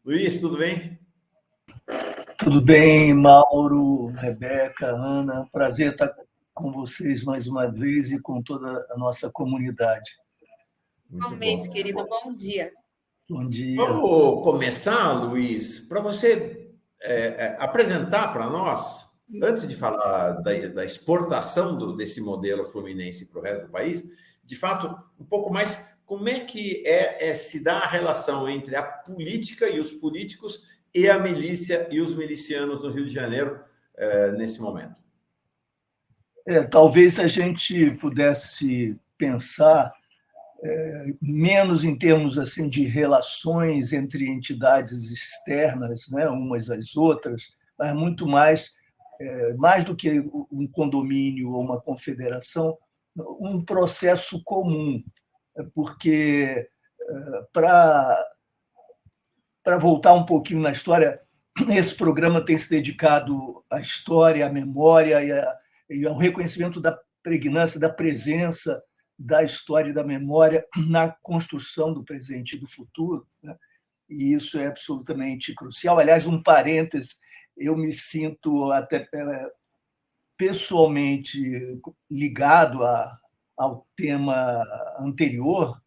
Luiz, tudo bem? Tudo bem, Mauro, Rebeca, Ana? Prazer estar com vocês mais uma vez e com toda a nossa comunidade. Muito Igualmente, bom. querido, bom dia. Bom dia. Vamos começar, Luiz, para você apresentar para nós, antes de falar da exportação desse modelo fluminense para o resto do país, de fato, um pouco mais como é que se dá a relação entre a política e os políticos e a milícia e os milicianos no Rio de Janeiro nesse momento. Talvez a gente pudesse pensar menos em termos assim de relações entre entidades externas, né, umas às outras, mas muito mais do que um condomínio ou uma confederação, um processo comum, porque para voltar um pouquinho na história, esse programa tem se dedicado à história, à memória e ao reconhecimento da pregnância, da presença da história e da memória na construção do presente e do futuro, né? E isso é absolutamente crucial. Aliás, um parêntese, eu me sinto até pessoalmente ligado ao tema anterior,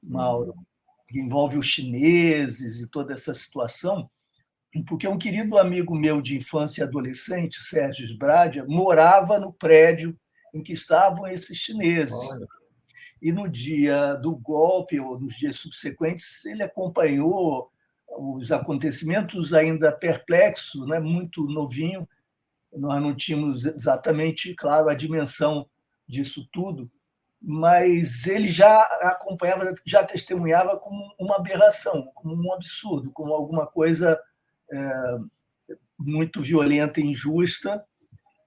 Mauro, que envolve os chineses e toda essa situação, porque um querido amigo meu de infância e adolescente, Sérgio Sbradia, morava no prédio em que estavam esses chineses. Olha. E no dia do golpe, ou nos dias subsequentes, ele acompanhou os acontecimentos ainda perplexo, né, muito novinho. Nós não tínhamos exatamente, claro, a dimensão disso tudo, mas ele já acompanhava, já testemunhava como uma aberração, como um absurdo, como alguma coisa muito violenta e injusta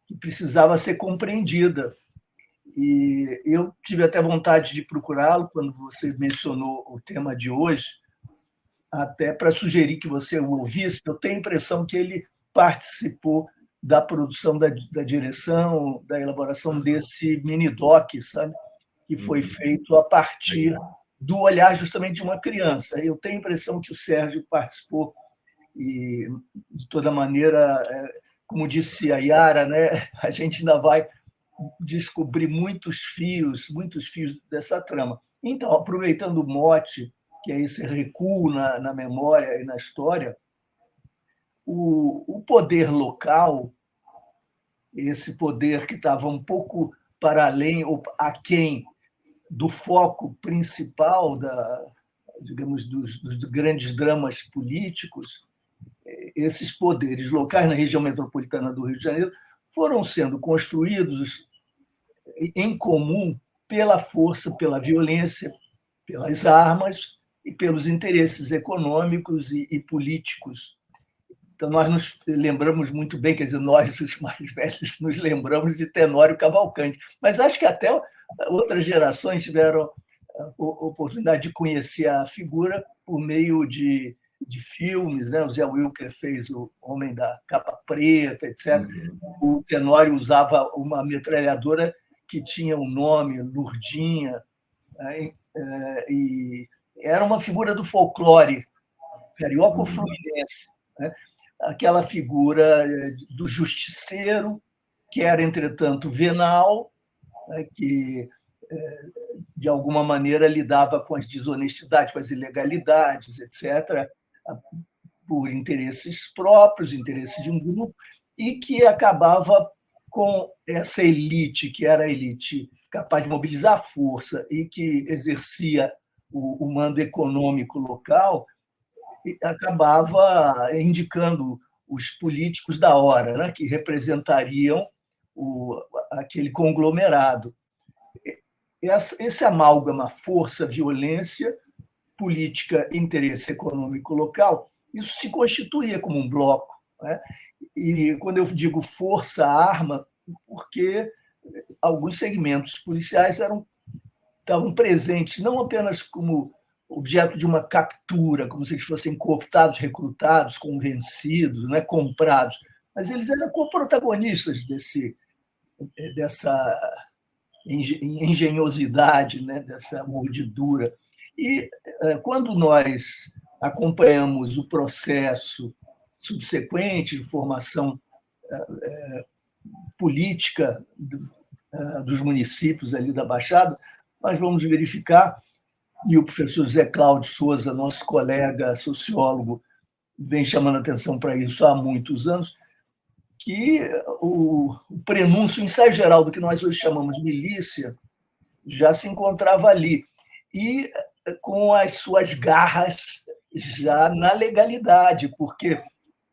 que precisava ser compreendida. E eu tive até vontade de procurá-lo quando você mencionou o tema de hoje, até para sugerir que você o ouvisse. Eu tenho a impressão que ele participou da produção, da direção, da elaboração desse mini-doc, sabe? Que foi feito a partir do olhar justamente de uma criança. Eu tenho a impressão que o Sérgio participou e, de toda maneira, como disse a Yara, né, a gente ainda vai descobrir muitos fios dessa trama. Então, aproveitando o mote, que é esse recuo na memória e na história, o poder local, esse poder que estava um pouco para além ou aquém do foco principal digamos, dos grandes dramas políticos, esses poderes locais na região metropolitana do Rio de Janeiro foram sendo construídos em comum pela força, pela violência, pelas armas e pelos interesses econômicos e políticos. Então, nós nos lembramos muito bem, quer dizer, nós, os mais velhos, nos lembramos de Tenório Cavalcanti, mas acho que até outras gerações tiveram a oportunidade de conhecer a figura por meio de filmes, né? O Zé Wilker fez O Homem da Capa Preta, etc. O Tenório usava uma metralhadora que tinha um nome, Lurdinha, né? E era uma figura do folclore carioca-fluminense, né? Aquela figura do justiceiro, que era, entretanto, venal, né? Que, de alguma maneira, lidava com as desonestidades, com as ilegalidades, etc., por interesses próprios, interesses de um grupo, e que acabava com essa elite, que era a elite capaz de mobilizar força e que exercia o mando econômico local, acabava indicando os políticos da hora, né, que representariam aquele conglomerado. Esse amálgama força, violência, política, interesse econômico local, isso se constituía como um bloco, né? E quando eu digo força, arma, porque alguns segmentos policiais estavam presentes não apenas como objeto de uma captura, como se eles fossem cooptados, recrutados, convencidos, né, comprados, mas eles eram co-protagonistas dessa engenhosidade, né, dessa mordidura. E quando nós acompanhamos o processo subsequente de formação política dos municípios ali da Baixada, nós vamos verificar, e o professor José Cláudio Souza, nosso colega sociólogo, vem chamando atenção para isso há muitos anos, que o prenúncio, o ensaio geral do que nós hoje chamamos de milícia, já se encontrava ali, e com as suas garras já na legalidade, porque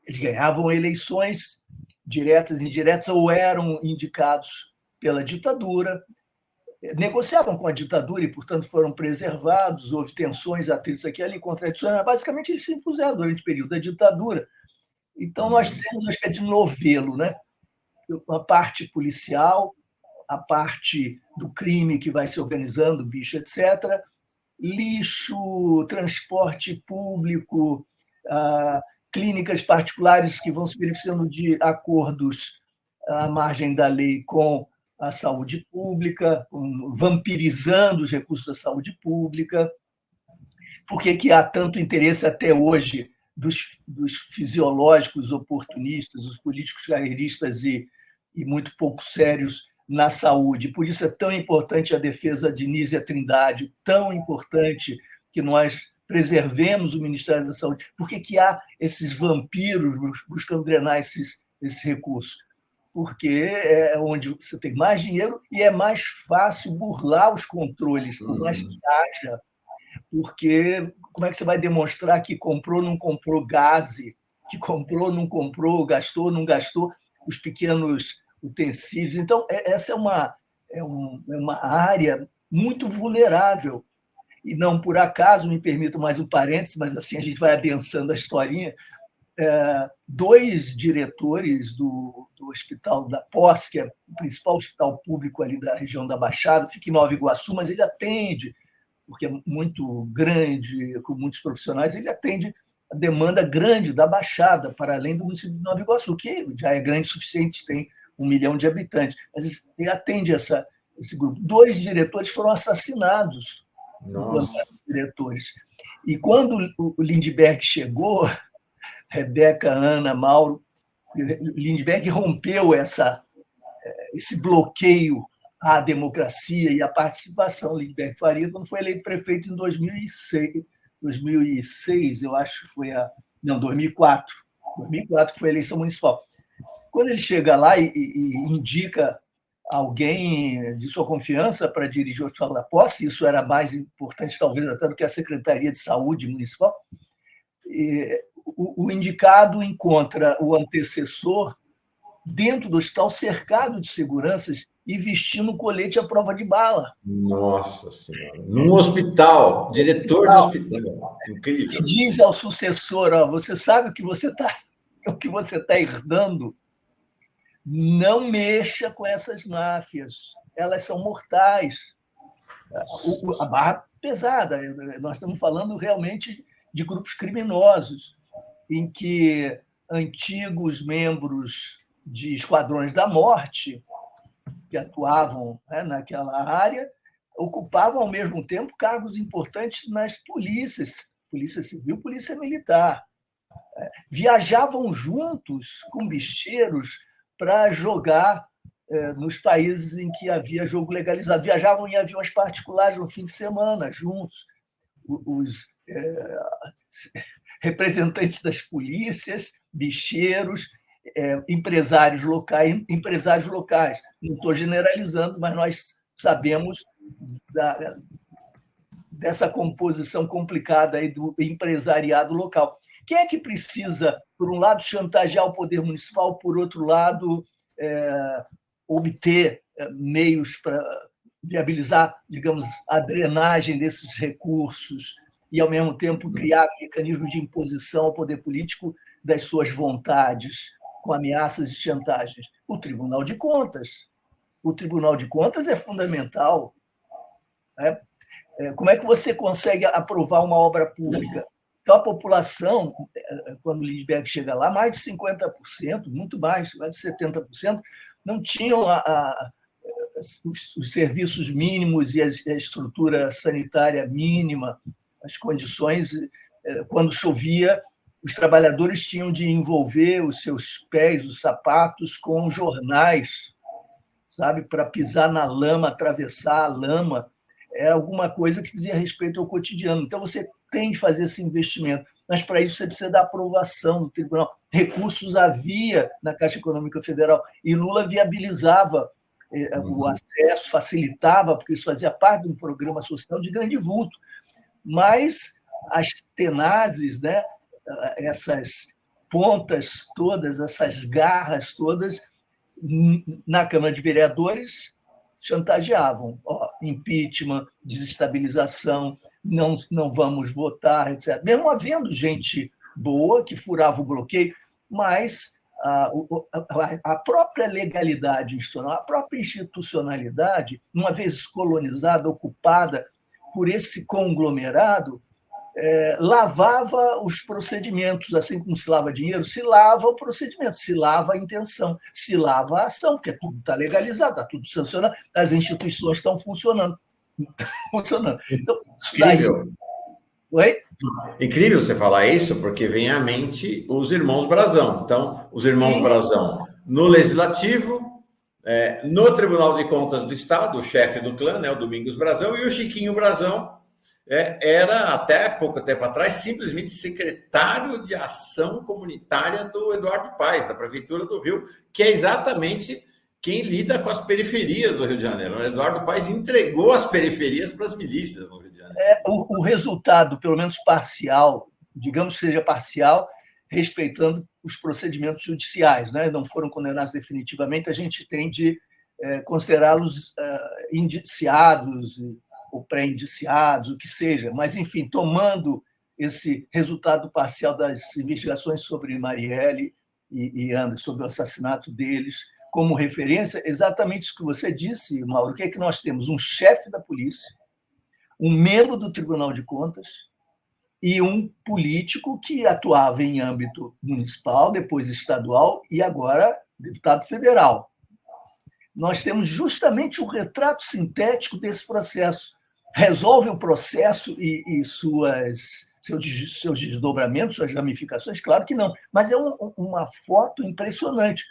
eles ganhavam eleições diretas e indiretas ou eram indicados pela ditadura, negociavam com a ditadura e, portanto, foram preservados, houve tensões, atritos aqui e ali, contradições, mas basicamente eles se impuseram durante o período da ditadura. Então, nós temos uma espécie de novelo, né? A parte policial, a parte do crime que vai se organizando, bicho, etc., lixo, transporte público, clínicas particulares que vão se beneficiando de acordos à margem da lei com a saúde pública, vampirizando os recursos da saúde pública. Por que há tanto interesse até hoje dos fisiológicos oportunistas, os políticos carreiristas e muito pouco sérios na saúde? Por isso é tão importante a defesa de Nízia Trindade, tão importante que nós preservemos o Ministério da Saúde. Por que há esses vampiros buscando drenar esses recursos? Porque é onde você tem mais dinheiro e é mais fácil burlar os controles, por mais que haja. Porque como é que você vai demonstrar que comprou, não comprou gás, que comprou, não comprou, gastou, não gastou os pequenos utensílios? Então, essa é uma área muito vulnerável. E não por acaso, me permito mais um parênteses, mas assim a gente vai adensando a historinha, 2 diretores do Hospital da Posse, que é o principal hospital público ali da região da Baixada, fica em Nova Iguaçu, mas ele atende, porque é muito grande, com muitos profissionais, ele atende a demanda grande da Baixada, para além do município de Nova Iguaçu, que já é grande o suficiente, tem 1 milhão de habitantes. Mas ele atende esse grupo. 2 diretores foram assassinados. Nossa. Diretores. E quando o Lindbergh chegou, Rebeca, Ana, Mauro, Lindbergh rompeu esse bloqueio à democracia e à participação. Lindbergh Faria, quando foi eleito prefeito em 2006, eu acho que foi 2004. 2004 que foi a eleição municipal. Quando ele chega lá e indica alguém de sua confiança para dirigir o Hospital da Posse, isso era mais importante, talvez, até do que a Secretaria de Saúde Municipal, o indicado encontra o antecessor dentro do hospital, cercado de seguranças e vestindo um colete à prova de bala. Nossa Senhora! Num hospital, diretor do hospital. Incrível. Que diz ao sucessor: você sabe o que você está herdando? Não mexa com essas máfias, elas são mortais. A barra pesada, nós estamos falando realmente de grupos criminosos, em que antigos membros de esquadrões da morte, que atuavam naquela área, ocupavam, ao mesmo tempo, cargos importantes nas polícias, polícia civil, polícia militar. Viajavam juntos com bicheiros para jogar nos países em que havia jogo legalizado. Viajavam em aviões particulares no fim de semana, juntos. Os representantes das polícias, bicheiros, empresários locais. Não estou generalizando, mas nós sabemos dessa composição complicada aí do empresariado local. Quem é que precisa, por um lado, chantagear o poder municipal, por outro lado, obter meios para viabilizar, digamos, a drenagem desses recursos e, ao mesmo tempo, criar mecanismos de imposição ao poder político das suas vontades, com ameaças e chantagens? O Tribunal de Contas. O Tribunal de Contas é fundamental. Como é que você consegue aprovar uma obra pública? Então, a população, quando o Lindbergh chega lá, mais de 50%, muito mais de 70%, não tinham os serviços mínimos e a estrutura sanitária mínima, as condições quando chovia, os trabalhadores tinham de envolver os seus pés, os sapatos, com jornais, sabe, para pisar na lama, atravessar a lama. É alguma coisa que dizia respeito ao cotidiano. Então, você tem de fazer esse investimento, mas para isso você precisa da aprovação do tribunal. Recursos havia na Caixa Econômica Federal e Lula viabilizava o acesso, facilitava, porque isso fazia parte de um programa social de grande vulto. Mas as tenazes, né, essas pontas todas, essas garras todas, na Câmara de Vereadores, chantageavam. Impeachment, desestabilização, não vamos votar, etc. Mesmo havendo gente boa que furava o bloqueio, mas a própria legalidade institucional, a própria institucionalidade, uma vez colonizada, ocupada por esse conglomerado, lavava os procedimentos, assim como se lava dinheiro, se lava o procedimento, se lava a intenção, se lava a ação, porque tudo está legalizado, está tudo sancionado, as instituições estão funcionando. Então, Incrível. Oi? Incrível você falar isso, porque vem à mente os irmãos Brazão. Então, os irmãos Brazão no Legislativo, no Tribunal de Contas do Estado, o chefe do clã, né, o Domingos Brazão, e o Chiquinho Brazão era, até pouco tempo atrás, simplesmente secretário de Ação Comunitária do Eduardo Paes, da Prefeitura do Rio, que é exatamente quem lida com as periferias do Rio de Janeiro. O Eduardo Paes entregou as periferias para as milícias no Rio de Janeiro. O resultado, pelo menos parcial, digamos que seja parcial, respeitando os procedimentos judiciais, né? Não foram condenados definitivamente, a gente tem de considerá-los indiciados ou pré-indiciados, o que seja. Mas, enfim, tomando esse resultado parcial das investigações sobre Marielle e Anderson, sobre o assassinato deles, como referência, exatamente isso que você disse, Mauro. O que é que nós temos? Um chefe da polícia, um membro do Tribunal de Contas e um político que atuava em âmbito municipal, depois estadual e agora deputado federal. Nós temos justamente o retrato sintético desse processo. Resolve o processo e seus desdobramentos, suas ramificações? Claro que não, mas é uma foto impressionante.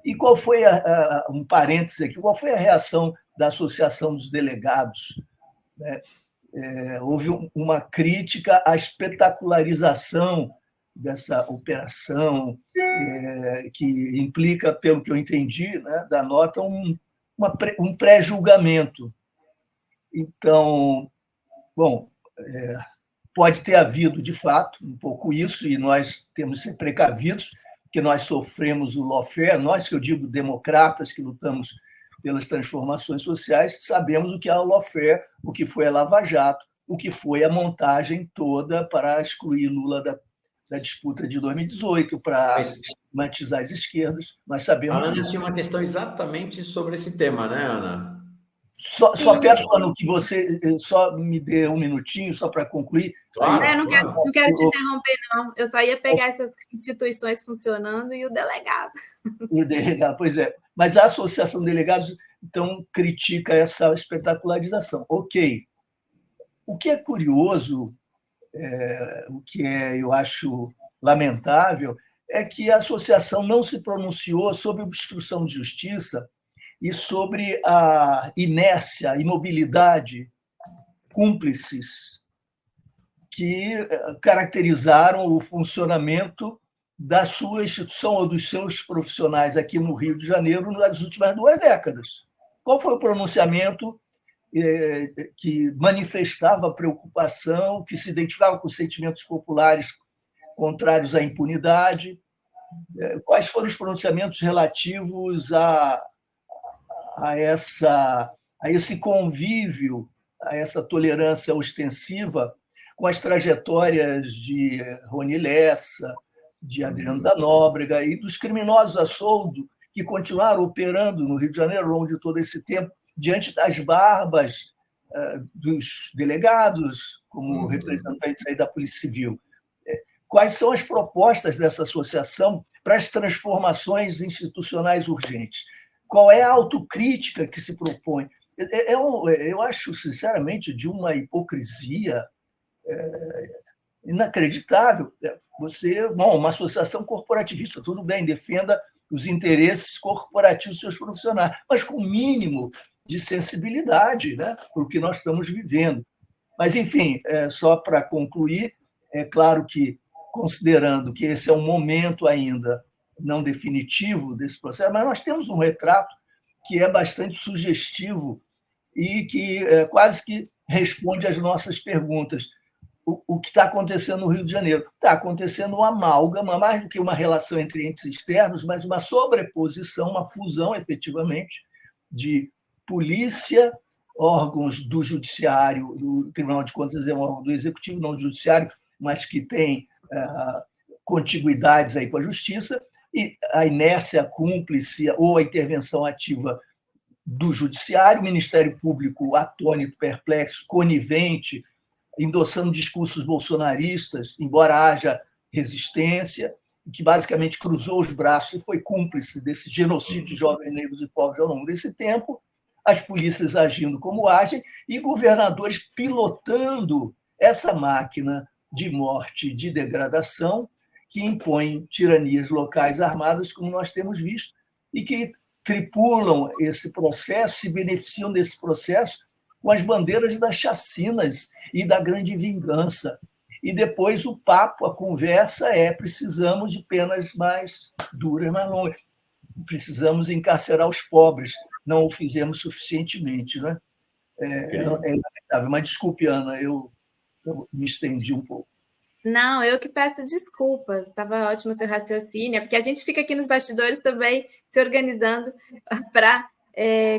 E qual foi, um parêntese aqui, qual foi a reação da Associação dos Delegados? Houve uma crítica à espetacularização dessa operação, que implica, pelo que eu entendi, né, da nota, um pré-julgamento. Então, bom, pode ter havido, de fato, um pouco isso, e nós temos que ser precavidos, porque nós sofremos o lawfare, nós, que eu digo democratas, que lutamos pelas transformações sociais, sabemos o que é o lawfare, o que foi a Lava Jato, o que foi a montagem toda para excluir Lula da disputa de 2018, para estigmatizar as esquerdas. Nós sabemos. A Ana tinha uma questão exatamente sobre esse tema, né, Ana? Só peço, Ana, que você só me dê um minutinho, só para concluir. Claro, não quero te interromper, não. Eu só ia pegar essas instituições funcionando e o delegado. O delegado, pois é. Mas a Associação de Delegados, então, critica essa espetacularização. Ok. O que é curioso, o que eu acho lamentável, é que a associação não se pronunciou sobre obstrução de justiça e sobre a inércia, a imobilidade cúmplices que caracterizaram o funcionamento da sua instituição ou dos seus profissionais aqui no Rio de Janeiro nas últimas 2 décadas. Qual foi o pronunciamento que manifestava preocupação, que se identificava com os sentimentos populares contrários à impunidade? Quais foram os pronunciamentos relativos a esse convívio, a essa tolerância ostensiva com as trajetórias de Rony Lessa, de Adriano da Nóbrega e dos criminosos a soldo que continuaram operando no Rio de Janeiro ao longo de todo esse tempo, diante das barbas dos delegados, como representantes aí da Polícia Civil. Quais são as propostas dessa associação para as transformações institucionais urgentes? Qual é a autocrítica que se propõe? Eu acho, sinceramente, de uma hipocrisia inacreditável. Uma associação corporativista, tudo bem, defenda os interesses corporativos dos seus profissionais, mas com o mínimo de sensibilidade, né, para o que nós estamos vivendo. Mas, enfim, só para concluir, é claro que, considerando que esse é um momento ainda não definitivo desse processo, mas nós temos um retrato que é bastante sugestivo e que quase que responde às nossas perguntas. O que está acontecendo no Rio de Janeiro? Está acontecendo uma amálgama, mais do que uma relação entre entes externos, mas uma sobreposição, uma fusão, efetivamente, de polícia, órgãos do judiciário, do Tribunal de Contas é um órgão do executivo, não do judiciário, mas que tem contiguidades aí com a justiça, e a inércia cúmplice ou a intervenção ativa do judiciário, o Ministério Público atônito, perplexo, conivente, endossando discursos bolsonaristas, embora haja resistência, que basicamente cruzou os braços e foi cúmplice desse genocídio de jovens negros e pobres ao longo desse tempo, as polícias agindo como agem e governadores pilotando essa máquina de morte e de degradação que impõe tiranias locais armadas, como nós temos visto, e que tripulam esse processo, se beneficiam desse processo com as bandeiras das chacinas e da grande vingança. E depois o papo, a conversa precisamos de penas mais duras, mais longas. Precisamos encarcerar os pobres. Não o fizemos suficientemente. Né? É inevitável. Mas desculpe, Ana, eu me estendi um pouco. Não, eu que peço desculpas. Estava ótimo o seu raciocínio, porque a gente fica aqui nos bastidores também se organizando para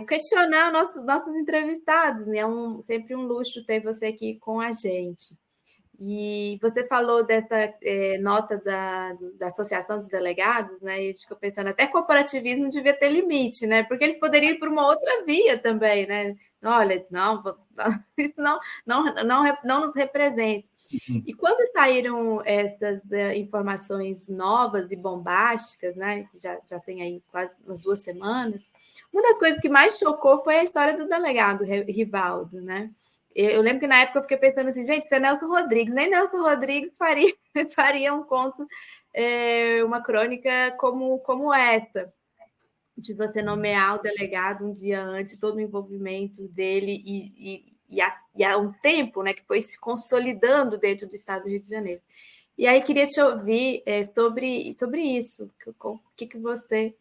questionar nossos entrevistados. Né? É sempre um luxo ter você aqui com a gente. E você falou dessa nota da Associação dos Delegados, né? E a gente ficou pensando, até corporativismo devia ter limite, né? Porque eles poderiam ir por uma outra via também, né? Olha, não, isso não nos representa. E quando saíram essas informações novas e bombásticas, né, que já tem aí quase umas 2 semanas, uma das coisas que mais chocou foi a história do delegado Rivaldo, né? Eu lembro que na época eu fiquei pensando assim, gente, isso é Nelson Rodrigues, nem Nelson Rodrigues faria um conto, uma crônica como essa, de você nomear o delegado um dia antes, todo o envolvimento dele e há um tempo, né, que foi se consolidando dentro do estado do Rio de Janeiro. E aí queria te ouvir sobre isso, o que você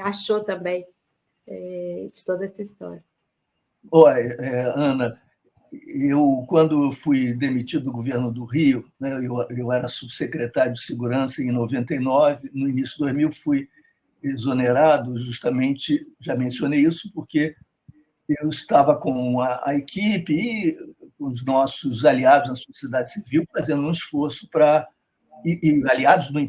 achou também de toda essa história. Olha, Ana, quando fui demitido do governo do Rio, né, eu era subsecretário de Segurança em 99, no início de 2000 fui exonerado, justamente, já mencionei isso, porque eu estava com a equipe e os nossos aliados na sociedade civil fazendo um esforço para, e aliados no interior